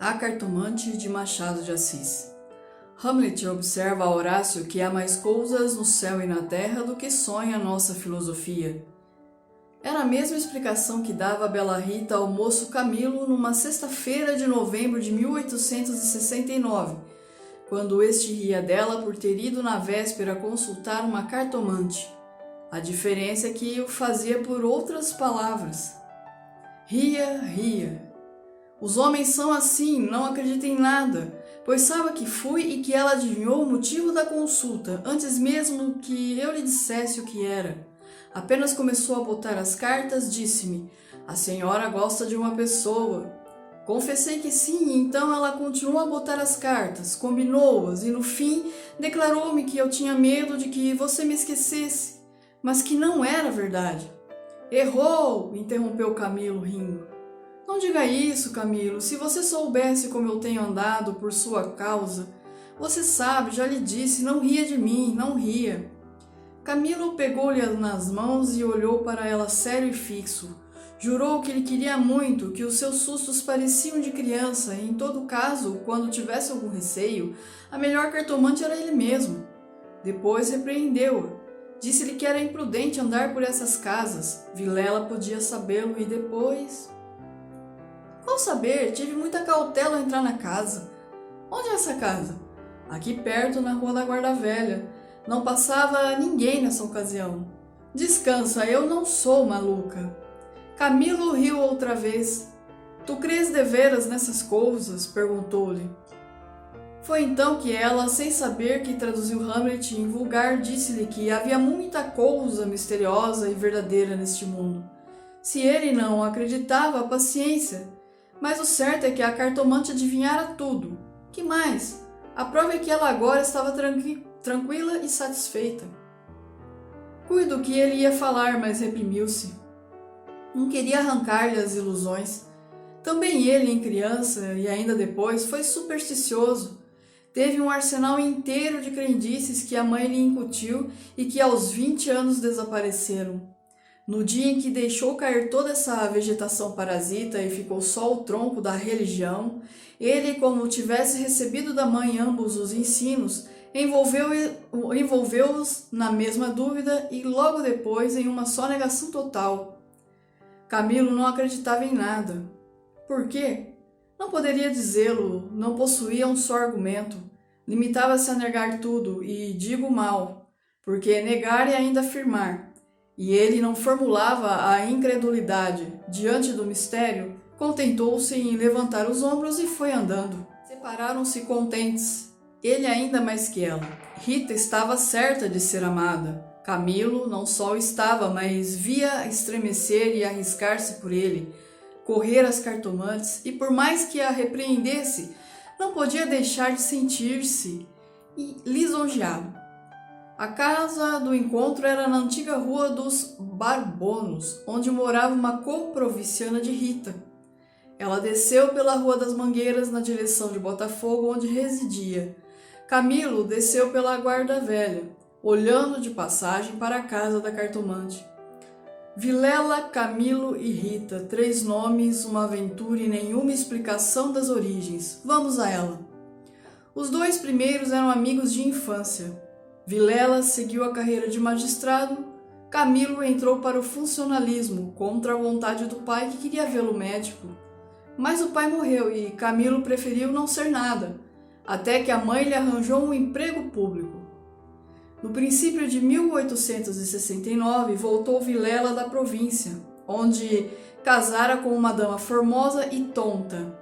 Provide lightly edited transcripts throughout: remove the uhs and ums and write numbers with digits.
A Cartomante de Machado de Assis. Hamlet observa a Horácio que há mais coisas no céu e na terra do que sonha nossa filosofia. Era a mesma explicação que dava a bela Rita ao moço Camilo numa sexta-feira de novembro de 1869, quando este ria dela por ter ido na véspera consultar uma cartomante. A diferença é que o fazia por outras palavras. Ria. Os homens são assim, não acredita em nada, pois sabe que fui e que ela adivinhou o motivo da consulta, antes mesmo que eu lhe dissesse o que era. Apenas começou a botar as cartas, disse-me, a senhora gosta de uma pessoa. Confessei que sim, e então ela continuou a botar as cartas, combinou-as e no fim declarou-me que eu tinha medo de que você me esquecesse, mas que não era verdade. Errou, interrompeu Camilo rindo. Não diga isso, Camilo, se você soubesse como eu tenho andado por sua causa. Você sabe, já lhe disse, não ria de mim, não ria. Camilo pegou-lhe nas mãos e olhou para ela sério e fixo. Jurou que lhe queria muito, que os seus sustos pareciam de criança e, em todo caso, quando tivesse algum receio, a melhor cartomante era ele mesmo. Depois repreendeu-a. Disse-lhe que era imprudente andar por essas casas. Vilela podia sabê-lo e depois... Qual saber? Tive muita cautela ao entrar na casa. Onde é essa casa? Aqui perto, na Rua da Guarda Velha. Não passava ninguém nessa ocasião. Descansa, eu não sou maluca. Camilo riu outra vez. Tu crês deveras nessas coisas? Perguntou-lhe. Foi então que ela, sem saber que traduziu Hamlet em vulgar, disse-lhe que havia muita coisa misteriosa e verdadeira neste mundo. Se ele não acreditava, paciência. Mas o certo é que a cartomante adivinhara tudo. Que mais? A prova é que ela agora estava tranquila e satisfeita. Cuido que ele ia falar, mas reprimiu-se. Não queria arrancar-lhe as ilusões. Também ele, em criança e ainda depois, foi supersticioso. Teve um arsenal inteiro de crendices que a mãe lhe incutiu e que aos 20 anos desapareceram. No dia em que deixou cair toda essa vegetação parasita e ficou só o tronco da religião, ele, como tivesse recebido da mãe ambos os ensinos, envolveu-os na mesma dúvida e logo depois em uma só negação total. Camilo não acreditava em nada. Por quê? Não poderia dizê-lo, não possuía um só argumento. Limitava-se a negar tudo, e digo mal, porque negar é ainda afirmar. E ele não formulava a incredulidade. Diante do mistério, contentou-se em levantar os ombros e foi andando. Separaram-se contentes, ele ainda mais que ela. Rita estava certa de ser amada. Camilo não só o estava, mas via estremecer e arriscar-se por ele, correr às cartomantes, e por mais que a repreendesse, não podia deixar de sentir-se lisonjeado. A casa do encontro era na antiga Rua dos Barbonos, onde morava uma comprovinciana de Rita. Ela desceu pela Rua das Mangueiras na direção de Botafogo, onde residia. Camilo desceu pela Guarda Velha, olhando de passagem para a casa da cartomante. Vilela, Camilo e Rita, 3 nomes, uma aventura e nenhuma explicação das origens. Vamos a ela. Os 2 primeiros eram amigos de infância. Vilela seguiu a carreira de magistrado, Camilo entrou para o funcionalismo, contra a vontade do pai que queria vê-lo médico. Mas o pai morreu e Camilo preferiu não ser nada, até que a mãe lhe arranjou um emprego público. No princípio de 1869, voltou Vilela da província, onde casara com uma dama formosa e tonta.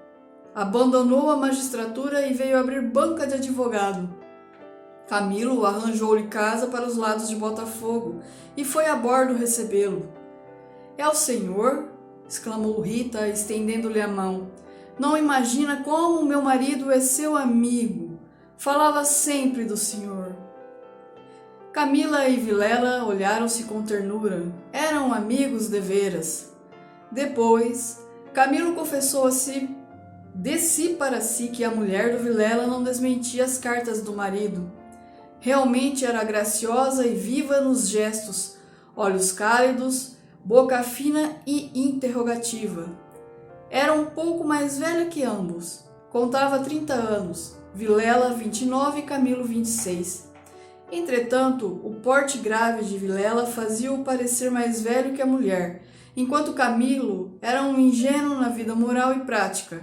Abandonou a magistratura e veio abrir banca de advogado. Camilo arranjou-lhe casa para os lados de Botafogo e foi a bordo recebê-lo. É o senhor? Exclamou Rita, estendendo-lhe a mão. Não imagina como meu marido é seu amigo. Falava sempre do senhor. Camila e Vilela olharam-se com ternura. Eram amigos deveras. Depois, Camilo confessou de si para si que a mulher do Vilela não desmentia as cartas do marido. Realmente era graciosa e viva nos gestos, olhos cálidos, boca fina e interrogativa. Era um pouco mais velha que ambos. contava 30 anos, Vilela 29 e Camilo 26. Entretanto, o porte grave de Vilela fazia-o parecer mais velho que a mulher, enquanto Camilo era um ingênuo na vida moral e prática.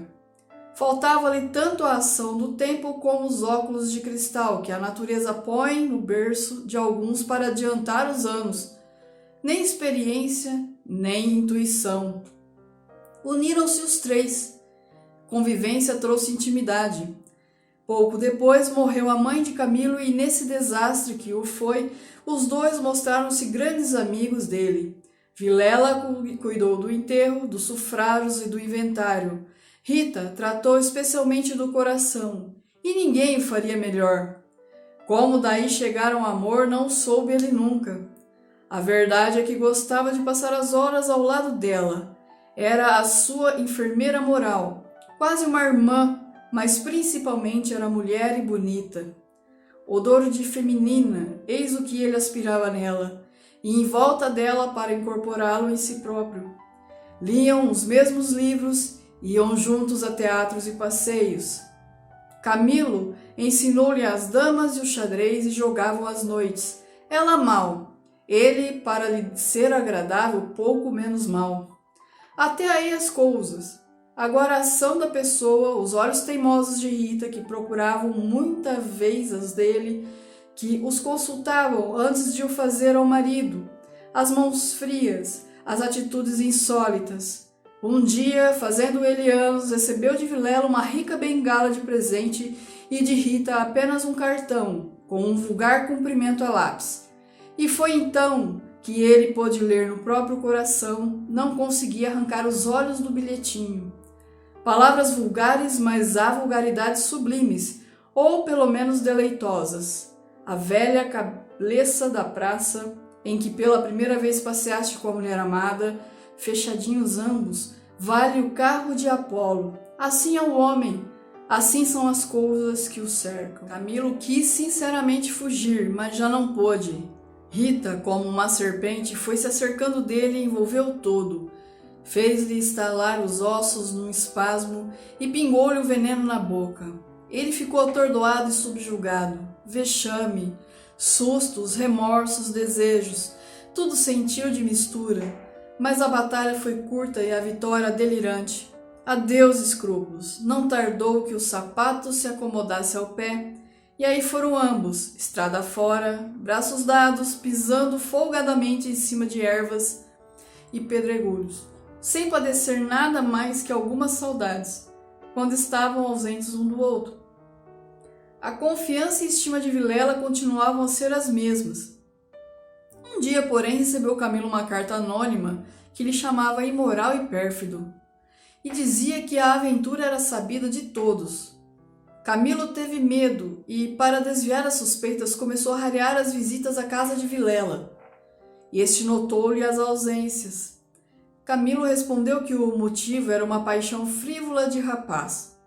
Faltava-lhe tanto a ação do tempo como os óculos de cristal que a natureza põe no berço de alguns para adiantar os anos. Nem experiência, nem intuição. Uniram-se os três. Convivência trouxe intimidade. Pouco depois morreu a mãe de Camilo e nesse desastre que o foi, os dois mostraram-se grandes amigos dele. Vilela cuidou do enterro, dos sufrágios e do inventário. Rita tratou especialmente do coração, e ninguém o faria melhor. Como daí chegar ao amor não soube ele nunca. A verdade é que gostava de passar as horas ao lado dela. Era a sua enfermeira moral, quase uma irmã, mas principalmente era mulher e bonita. Odor de feminina, eis o que ele aspirava nela, e em volta dela para incorporá-lo em si próprio. Liam os mesmos livros, iam juntos a teatros e passeios. Camilo ensinou-lhe as damas e o xadrez e jogavam às noites. Ela mal, ele, para lhe ser agradável, pouco menos mal. Até aí as coisas. Agora a ação da pessoa, os olhos teimosos de Rita, que procuravam muitas vezes as dele, que os consultavam antes de o fazer ao marido, as mãos frias, as atitudes insólitas. Um dia, fazendo ele anos, recebeu de Vilela uma rica bengala de presente e de Rita apenas um cartão, com um vulgar cumprimento a lápis. E foi então que ele pôde ler no próprio coração, não conseguia arrancar os olhos do bilhetinho. Palavras vulgares, mas há vulgaridades sublimes, ou pelo menos deleitosas. A velha cabeça da praça, em que pela primeira vez passeaste com a mulher amada, fechadinhos ambos, vale o carro de Apolo. Assim é o homem, assim são as coisas que o cercam. Camilo quis sinceramente fugir, mas já não pôde. Rita, como uma serpente, foi se acercando dele e envolveu todo. Fez-lhe estalar os ossos num espasmo e pingou-lhe o veneno na boca. Ele ficou atordoado e subjugado. Vexame, sustos, remorsos, desejos, tudo sentiu de mistura. Mas a batalha foi curta e a vitória delirante. Adeus escrúpulos, não tardou que o sapato se acomodasse ao pé, e aí foram ambos, estrada fora, braços dados, pisando folgadamente em cima de ervas e pedregulhos, sem padecer nada mais que algumas saudades, quando estavam ausentes um do outro. A confiança e estima de Vilela continuavam a ser as mesmas. Um dia, porém, recebeu Camilo uma carta anônima que lhe chamava imoral e pérfido, e dizia que a aventura era sabida de todos. Camilo teve medo e, para desviar as suspeitas, começou a rarear as visitas à casa de Vilela. E este notou-lhe as ausências. Camilo respondeu que o motivo era uma paixão frívola de rapaz.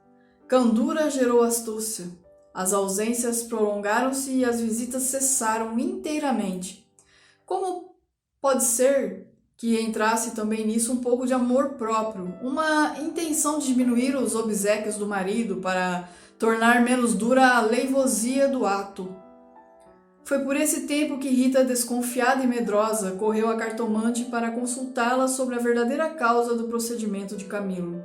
Candura gerou astúcia. As ausências prolongaram-se e as visitas cessaram inteiramente. Como pode ser que entrasse também nisso um pouco de amor próprio, uma intenção de diminuir os obséquios do marido para tornar menos dura a leivosia do ato? Foi por esse tempo que Rita, desconfiada e medrosa, correu à cartomante para consultá-la sobre a verdadeira causa do procedimento de Camilo.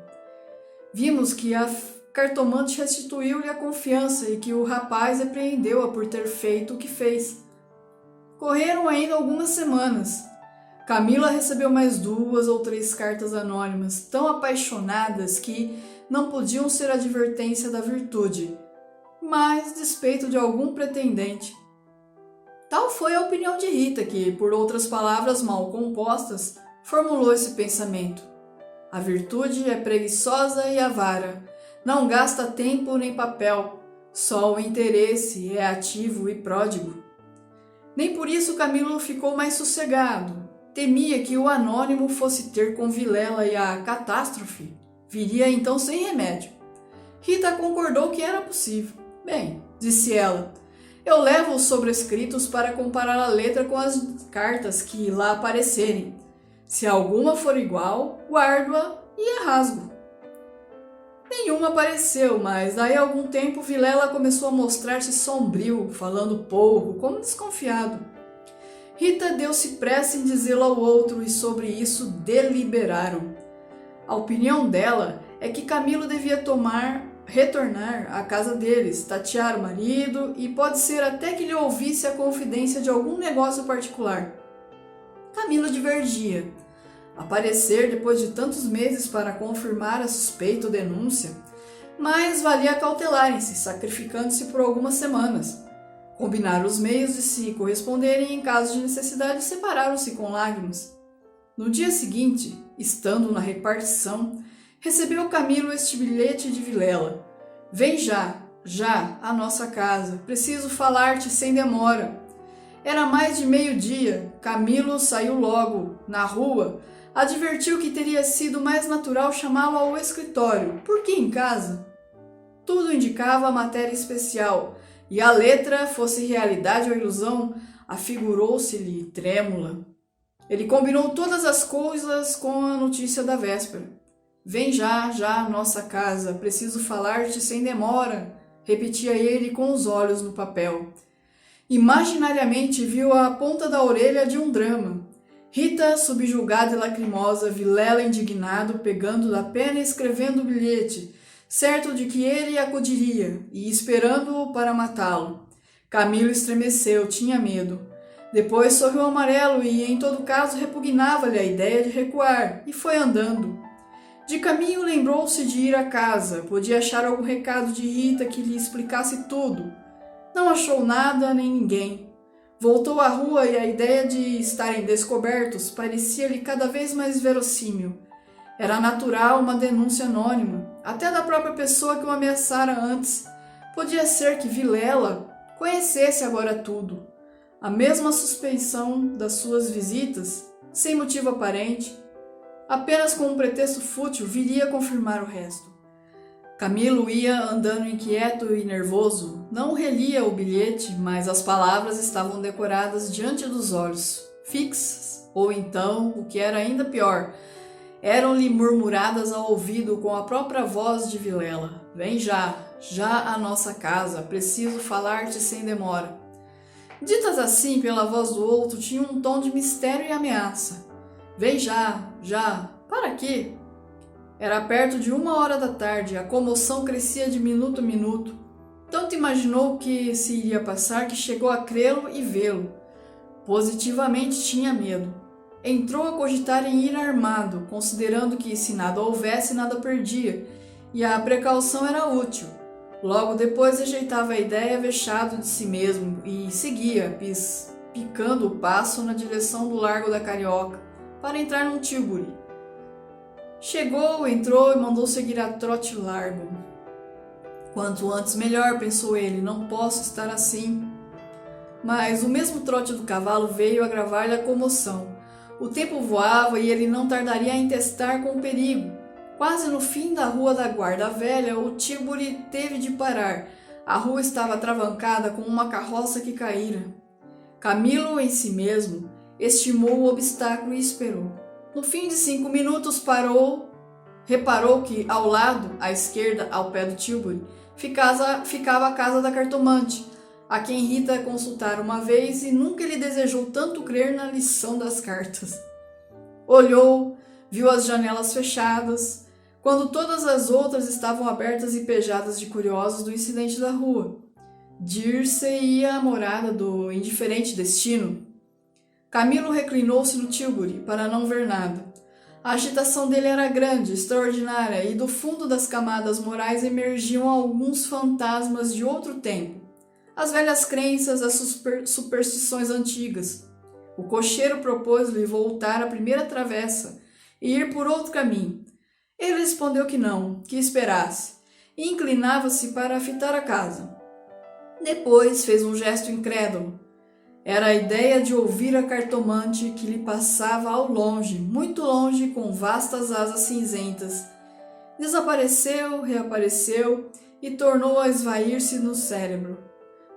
Vimos que a cartomante restituiu-lhe a confiança e que o rapaz repreendeu-a por ter feito o que fez. Correram ainda algumas semanas. Camila recebeu mais 2 ou 3 cartas anônimas, tão apaixonadas que não podiam ser advertência da virtude, mas despeito de algum pretendente. Tal foi a opinião de Rita, que, por outras palavras mal compostas, formulou esse pensamento. A virtude é preguiçosa e avara, não gasta tempo nem papel, só o interesse é ativo e pródigo. Nem por isso Camilo ficou mais sossegado. Temia que o anônimo fosse ter com Vilela e a catástrofe viria então sem remédio. Rita concordou que era possível. Bem, disse ela, eu levo os sobrescritos para comparar a letra com as cartas que lá aparecerem. Se alguma for igual, guardo-a e a rasgo. Nenhuma apareceu, mas daí a algum tempo Vilela começou a mostrar-se sombrio, falando pouco, como desconfiado. Rita deu-se pressa em dizê-lo ao outro e sobre isso deliberaram. A opinião dela é que Camilo devia retornar à casa deles, tatear o marido e pode ser até que lhe ouvisse a confidência de algum negócio particular. Camilo divergia. Aparecer depois de tantos meses para confirmar a suspeita ou denúncia, mas valia cautelarem-se, sacrificando-se por algumas semanas. Combinaram os meios de se corresponderem e, em caso de necessidade, separaram-se com lágrimas. No dia seguinte, estando na repartição, recebeu Camilo este bilhete de Vilela. Vem já, à nossa casa. Preciso falar-te sem demora. Era mais de meio-dia. Camilo saiu logo. Na rua, advertiu que teria sido mais natural chamá-lo ao escritório. Por que em casa? Tudo indicava a matéria especial, e a letra, fosse realidade ou ilusão, afigurou-se-lhe trêmula. Ele combinou todas as coisas com a notícia da véspera. Vem já à nossa casa, preciso falar-te sem demora, repetia ele com os olhos no papel. Imaginariamente viu a ponta da orelha de um drama. Rita, subjugada e lacrimosa, Vilela indignado, pegando da pena e escrevendo o bilhete, certo de que ele acudiria, e esperando-o para matá-lo. Camilo estremeceu, tinha medo. Depois sorriu amarelo e, em todo caso, repugnava-lhe a ideia de recuar, e foi andando. De caminho lembrou-se de ir à casa, podia achar algum recado de Rita que lhe explicasse tudo. Não achou nada nem ninguém. Voltou à rua e a ideia de estarem descobertos parecia-lhe cada vez mais verossímil. Era natural uma denúncia anônima, até da própria pessoa que o ameaçara antes. Podia ser que Vilela conhecesse agora tudo. A mesma suspeição das suas visitas, sem motivo aparente, apenas com um pretexto fútil, viria confirmar o resto. Camilo ia andando inquieto e nervoso. Não relia o bilhete, mas as palavras estavam decoradas diante dos olhos, fixas, ou então, o que era ainda pior, eram-lhe murmuradas ao ouvido com a própria voz de Vilela. Vem já à nossa casa, preciso falar-te sem demora. Ditas assim pela voz do outro, tinham um tom de mistério e ameaça. Vem já, para quê? Era perto de 1h da tarde, a comoção crescia de minuto a minuto. Tanto imaginou o que se iria passar que chegou a crê-lo e vê-lo. Positivamente tinha medo. Entrou a cogitar em ir armado, considerando que, se nada houvesse, nada perdia, e a precaução era útil. Logo depois rejeitava a ideia vexado de si mesmo e seguia, picando o passo na direção do Largo da Carioca, para entrar num tílburi. Chegou, entrou e mandou seguir a trote largo. Quanto antes melhor, pensou ele, não posso estar assim. Mas o mesmo trote do cavalo veio agravar-lhe a comoção. O tempo voava e ele não tardaria a entestar com o perigo. Quase no fim da Rua da Guarda Velha, o tílburi teve de parar. A rua estava atravancada com uma carroça que caíra. Camilo, em si mesmo, estimou o obstáculo e esperou. No fim de 5 minutos reparou que ao lado, à esquerda, ao pé do tílburi, ficava a casa da cartomante, a quem Rita consultara uma vez e nunca lhe desejou tanto crer na lição das cartas. Olhou, viu as janelas fechadas, quando todas as outras estavam abertas e pejadas de curiosos do incidente da rua. Dir-se-ia a morada do indiferente destino. Camilo reclinou-se no tílburi para não ver nada. A agitação dele era grande, extraordinária, e do fundo das camadas morais emergiam alguns fantasmas de outro tempo. As velhas crenças, as superstições antigas. O cocheiro propôs-lhe voltar à primeira travessa e ir por outro caminho. Ele respondeu que não, que esperasse, e inclinava-se para fitar a casa. Depois fez um gesto incrédulo. Era a ideia de ouvir a cartomante que lhe passava ao longe, muito longe, com vastas asas cinzentas. Desapareceu, reapareceu e tornou a esvair-se no cérebro.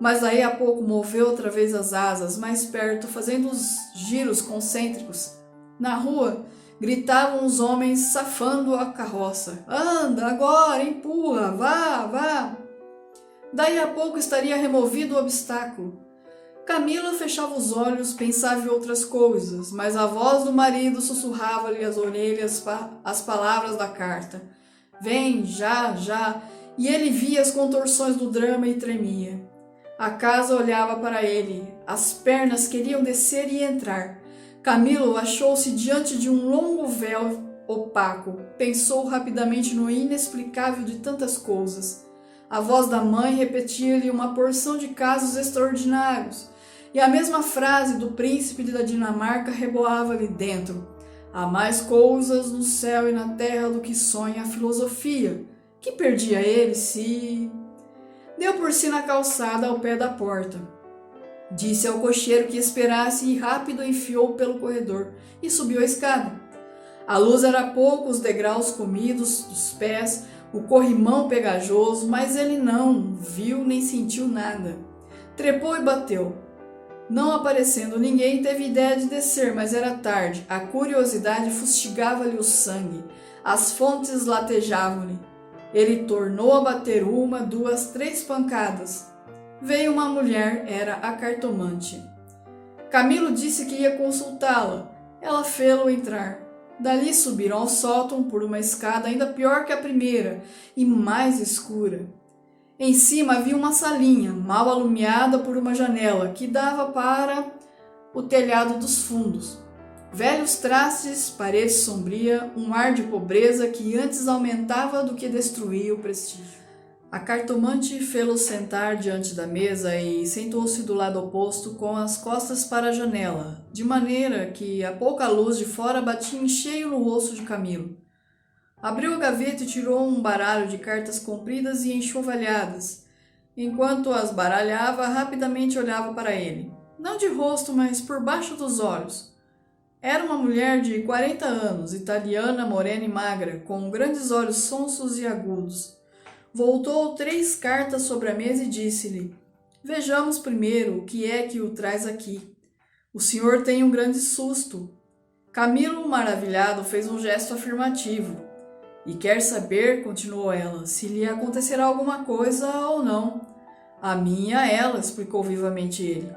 Mas daí a pouco moveu outra vez as asas, mais perto, fazendo os giros concêntricos. Na rua, Gritavam os homens, safando a carroça. Anda, agora, empurra, vá, vá. Daí a pouco estaria removido o obstáculo. Camila fechava os olhos, pensava em outras coisas, mas a voz do marido sussurrava-lhe às orelhas as palavras da carta. Vem, já, já, e ele via as contorções do drama e tremia. A casa olhava para ele, as pernas queriam descer e entrar. Camilo achou-se diante de um longo véu opaco, pensou rapidamente no inexplicável de tantas coisas. A voz da mãe repetia-lhe uma porção de casos extraordinários, e a mesma frase do príncipe da Dinamarca reboava-lhe dentro. Há mais coisas no céu e na terra do que sonha a filosofia. Que perdia ele se... Deu por si na calçada ao pé da porta. Disse ao cocheiro que esperasse e rápido enfiou pelo corredor e subiu a escada. A luz era pouco, os degraus comidos dos pés, o corrimão pegajoso, mas ele não viu nem sentiu nada. Trepou e bateu. Não aparecendo ninguém, teve ideia de descer, mas era tarde. A curiosidade fustigava-lhe o sangue. As fontes latejavam-lhe. Ele tornou a bater uma, duas, três pancadas. Veio uma mulher, era a cartomante. Camilo disse que ia consultá-la. Ela fê-lo entrar. Dali subiram ao sótão por uma escada ainda pior que a primeira e mais escura. Em cima havia uma salinha, mal alumiada por uma janela, que dava para o telhado dos fundos. Velhos trastes, parede sombria, um ar de pobreza que antes aumentava do que destruía o prestígio. A cartomante fê-lo sentar diante da mesa e sentou-se do lado oposto com as costas para a janela, de maneira que a pouca luz de fora batia em cheio no rosto de Camilo. Abriu a gaveta e tirou um baralho de cartas compridas e enxovalhadas. Enquanto as baralhava, rapidamente olhava para ele. Não de rosto, mas por baixo dos olhos. Era uma mulher de 40 anos, italiana, morena e magra, com grandes olhos sonsos e agudos. Voltou 3 cartas sobre a mesa e disse-lhe: Vejamos primeiro o que é que o traz aqui. O senhor tem um grande susto. Camilo, maravilhado, fez um gesto afirmativo. E quer saber, continuou ela, se lhe acontecerá alguma coisa ou não. A mim e a ela, explicou vivamente ele.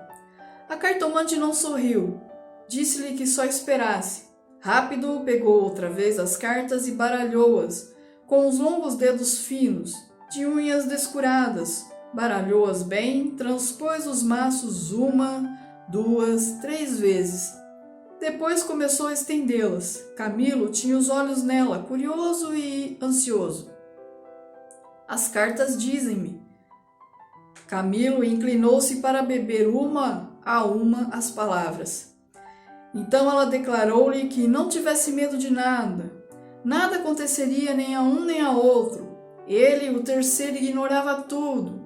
A cartomante não sorriu. Disse-lhe que só esperasse. Rápido, pegou outra vez as cartas e baralhou-as, com os longos dedos finos, de unhas descuradas. Baralhou-as bem, transpôs os maços 1, 2, 3 vezes. Depois começou a estendê-las. Camilo tinha os olhos nela, curioso e ansioso. As cartas dizem-me. Camilo inclinou-se para beber uma a uma as palavras. Então ela declarou-lhe que não tivesse medo de nada. Nada aconteceria nem a um nem a outro. Ele, o terceiro, ignorava tudo.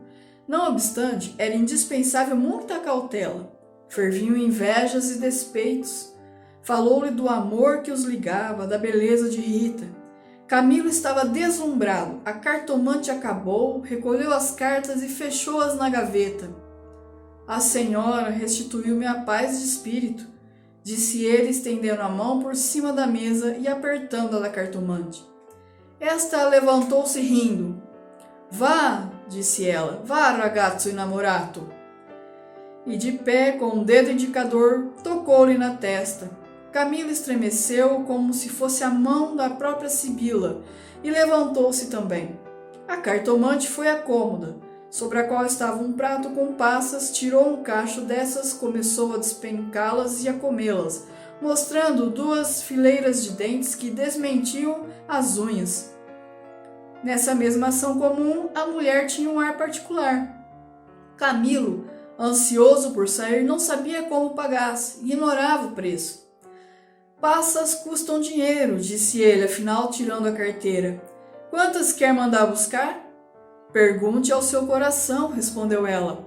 Não obstante, era indispensável muita cautela. Ferviam invejas e despeitos. Falou-lhe do amor que os ligava, da beleza de Rita. Camilo estava deslumbrado. A cartomante acabou, recolheu as cartas e fechou-as na gaveta. A senhora restituiu-me a paz de espírito, disse ele, estendendo a mão por cima da mesa e apertando a da cartomante. Esta levantou-se rindo. Vá, disse ela, vá, ragazzo innamorato. E de pé, com o dedo indicador, tocou-lhe na testa. Camilo estremeceu como se fosse a mão da própria Sibila e levantou-se também. A cartomante foi à cômoda, sobre a qual estava um prato com passas, tirou um cacho dessas, começou a despencá-las e a comê-las, mostrando 2 fileiras de dentes que desmentiam as unhas. Nessa mesma ação comum, a mulher tinha um ar particular. Camilo, ansioso por sair, não sabia como pagasse, ignorava o preço. Passas custam dinheiro, disse ele, afinal tirando a carteira. Quantas quer mandar buscar? Pergunte ao seu coração, respondeu ela.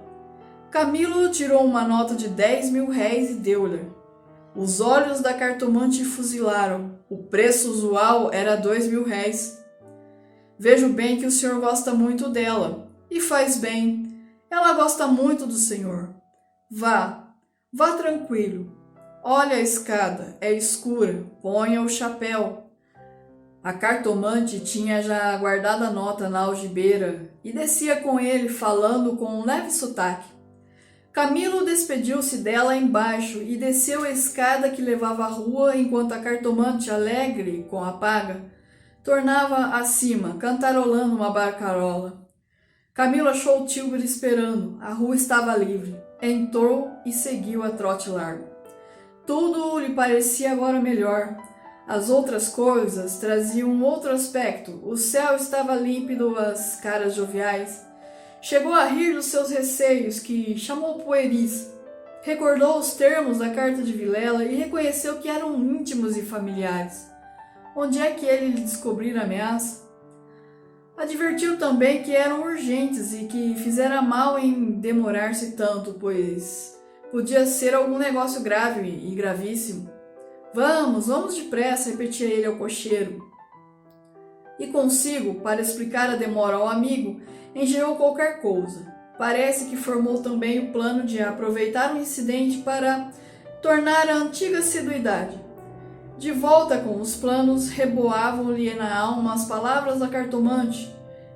Camilo tirou uma nota de 10.000 réis e deu-lhe. Os olhos da cartomante fuzilaram. O preço usual era 2.000 réis. Vejo bem que o senhor gosta muito dela. E faz bem. Ela gosta muito do senhor. Vá tranquilo. Olha a escada, é escura, ponha o chapéu. A cartomante tinha já guardado a nota na algibeira e descia com ele, falando com um leve sotaque. Camilo despediu-se dela embaixo e desceu a escada que levava à rua, enquanto a cartomante, alegre com a paga, tornava acima, cantarolando uma barcarola. Camilo achou o Tilbury esperando. A rua estava livre. Entrou e seguiu a trote largo. Tudo lhe parecia agora melhor. As outras coisas traziam um outro aspecto. O céu estava límpido, as caras joviais. Chegou a rir dos seus receios, que chamou pueris. Recordou os termos da carta de Vilela e reconheceu que eram íntimos e familiares. Onde é que ele lhe descobrira a ameaça? Advertiu também que eram urgentes e que fizera mal em demorar-se tanto, pois podia ser algum negócio grave e gravíssimo. Vamos depressa, repetia ele ao cocheiro. E consigo, para explicar a demora ao amigo, engenhou qualquer coisa. Parece que formou também o plano de aproveitar o incidente para tornar a antiga assiduidade. De volta com os planos, reboavam-lhe na alma as palavras da cartomante.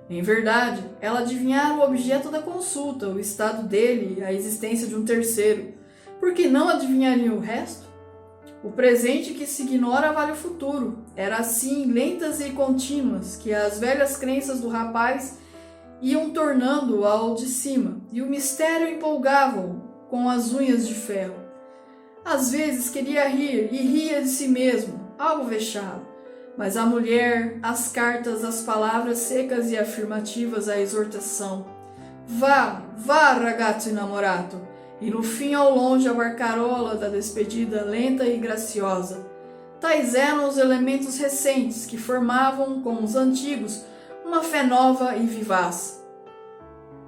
Em verdade, ela adivinhara o objeto da consulta, o estado dele, a existência de um terceiro. Por que não adivinharia o resto? O presente que se ignora vale o futuro. Era assim, lentas e contínuas, que as velhas crenças do rapaz iam tornando ao de cima, e o mistério empolgava-o com as unhas de ferro. Às vezes queria rir, e ria de si mesmo, algo vexado. Mas a mulher, as cartas, as palavras secas e afirmativas, a exortação. Vá, ragazzo innamorato! E no fim ao longe a barcarola da despedida lenta e graciosa. Tais eram os elementos recentes que formavam, com os antigos, uma fé nova e vivaz.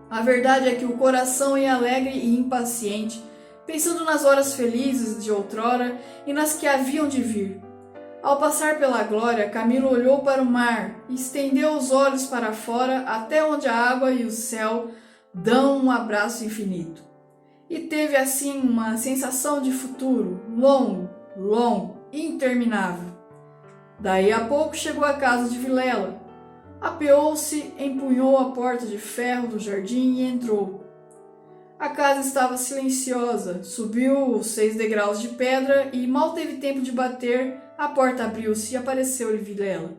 A verdade é que o coração ia alegre e impaciente, pensando nas horas felizes de outrora e nas que haviam de vir. Ao passar pela glória, Camilo olhou para o mar e estendeu os olhos para fora até onde a água e o céu dão um abraço infinito. E teve assim uma sensação de futuro, longo, interminável. Daí a pouco chegou à casa de Vilela. Apeou-se, empunhou a porta de ferro do jardim e entrou. A casa estava silenciosa, subiu os 6 degraus de pedra e mal teve tempo de bater, a porta abriu-se e apareceu-lhe Vilela.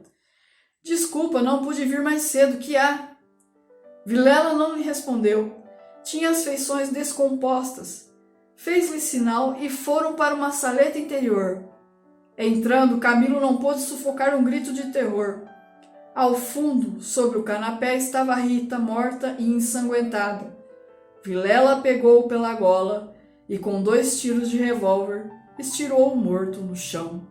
Desculpa, não pude vir mais cedo, que há? Vilela não lhe respondeu. Tinha as feições descompostas. Fez-lhe sinal e foram para uma saleta interior. Entrando, Camilo não pôde sufocar um grito de terror. Ao fundo, sobre o canapé, estava Rita, morta e ensanguentada. Vilela pegou-o pela gola e, com 2 tiros de revólver, estirou o morto no chão.